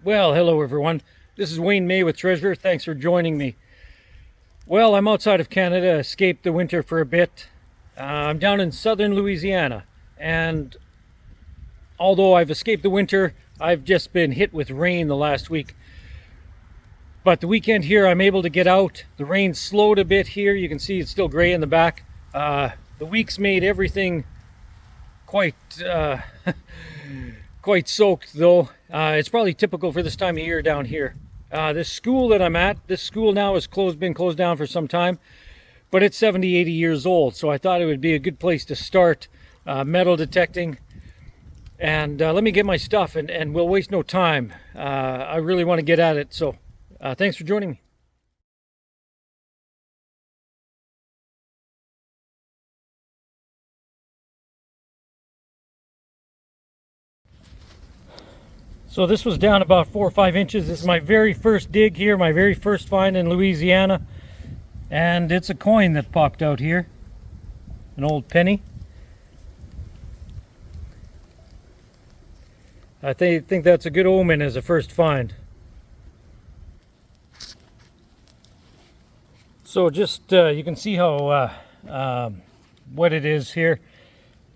Well, hello everyone. This is Wayne May with Treasure. Thanks for joining me. Well, I'm outside of Canada, escaped the winter for a bit. I'm down in southern Louisiana, and although I've escaped the winter, I've just been hit with rain the last week. But the weekend here, I'm able to get out. The rain slowed a bit here. You can see it's still gray in the back. The week's made everything quite quite soaked, though. It's probably typical for this time of year down here. This school that I'm at, this school now has been closed down for some time, but it's 70, 80 years old, so I thought it would be a good place to start metal detecting. And let me get my stuff, and we'll waste no time. I really want to get at it, so thanks for joining me. So this was down about 4 or 5 inches. This is my very first dig here, my very first find in Louisiana. And it's a coin that popped out here. An old penny. I think that's a good omen as a first find. So just, you can see how wet it is here.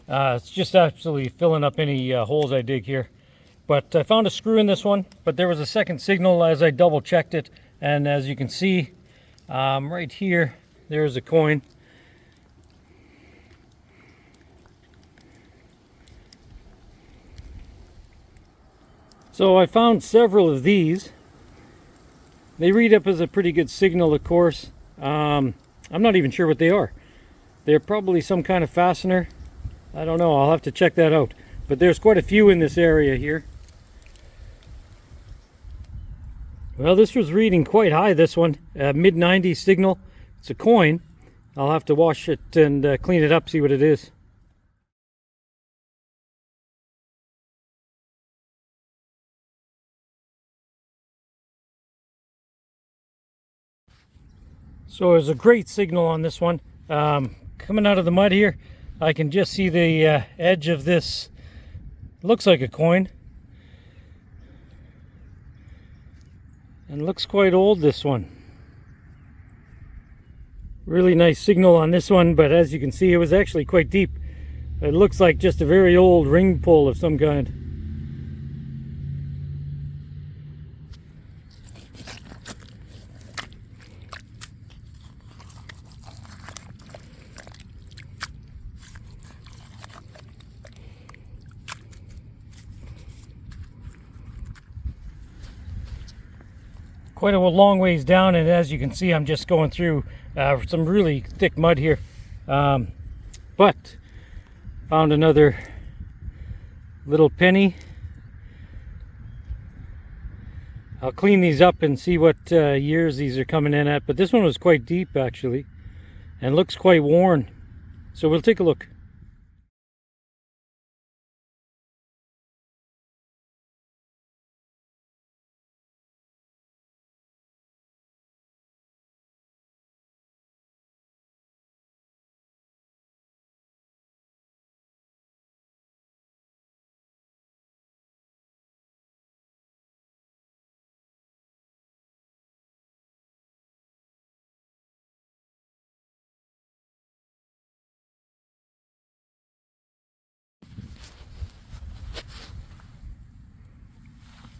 It's just absolutely filling up any holes I dig here. But I found a screw in this one, but there was a second signal as I double checked it. And as you can see, right here, there's a coin. So I found several of these. They read up as a pretty good signal, of course. I'm not even sure what they are. They're probably some kind of fastener. I don't know, I'll have to check that out. But there's quite a few in this area here. Well, this was reading quite high, this one. Mid-90s signal. It's a coin. I'll have to wash it and clean it up, see what it is. So there's a great signal on this one. Coming out of the mud here, I can just see the edge of this. Looks like a coin. And looks quite old, this one. Really nice signal on this one, but as you can see, it was actually quite deep. It looks like just a very old ring pull of some kind. Quite a long ways down, and as you can see, I'm just going through some really thick mud here. But found another little penny. I'll clean these up and see what years these are coming in at, but this one was quite deep actually and looks quite worn. So we'll take a look.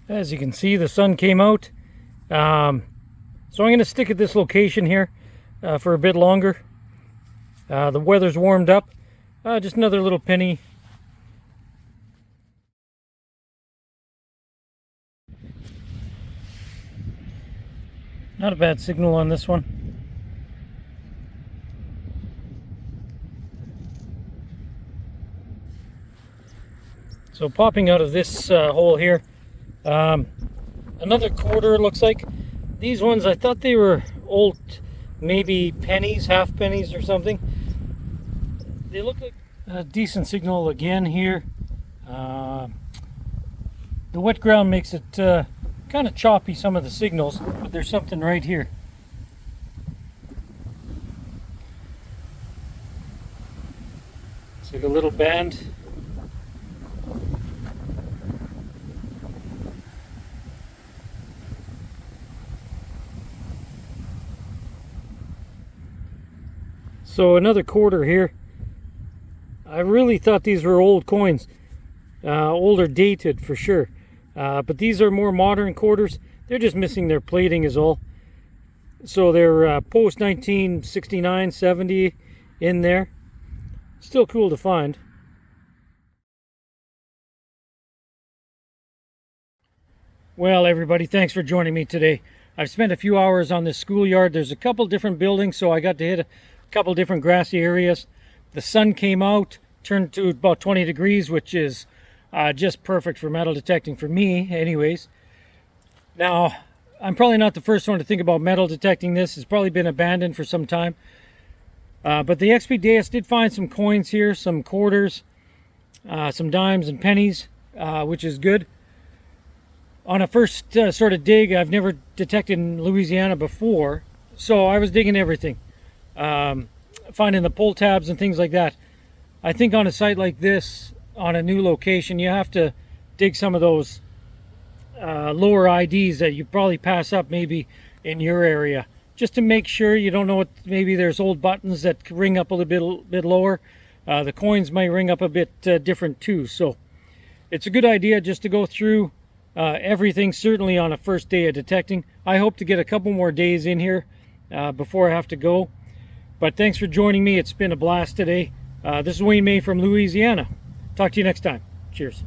As you can see, the sun came out. So I'm going to stick at this location here for a bit longer. The weather's warmed up. Just another little penny. Not a bad signal on this one. So popping out of this hole here, another quarter, it looks like. These ones, I thought they were old, maybe pennies, half pennies or something. They look like a decent signal again here. The wet ground makes it kind of choppy, some of the signals, but there's something right here. It's like a little band. So another quarter here. I really thought these were old coins, older dated for sure. But these are more modern quarters. They're just missing their plating is all. So they're post 1969, 70 in there. Still cool to find. Well, everybody, thanks for joining me today. I've spent a few hours on this schoolyard. There's a couple different buildings, so I got to hit a couple different grassy areas. The sun came out, turned to about 20 degrees, which is just perfect for metal detecting for me anyways. Now, I'm probably not the first one to think about metal detecting this. It's probably been abandoned for some time. But the XP did find some coins here, some quarters, some dimes and pennies, which is good. On a first sort of dig, I've never detected in Louisiana before, so I was digging everything. Finding the pull tabs and things like that. I think on a site like this, on a new location, you have to dig some of those lower IDs that you probably pass up maybe in your area, just to make sure you don't know what, maybe there's old buttons that ring up a little bit lower. The coins might ring up a bit different too, so it's a good idea just to go through everything, certainly on a first day of detecting. I hope to get a couple more days in here before I have to go. But thanks for joining me. It's been a blast today. This is Wayne May from Louisiana. Talk to you next time. Cheers.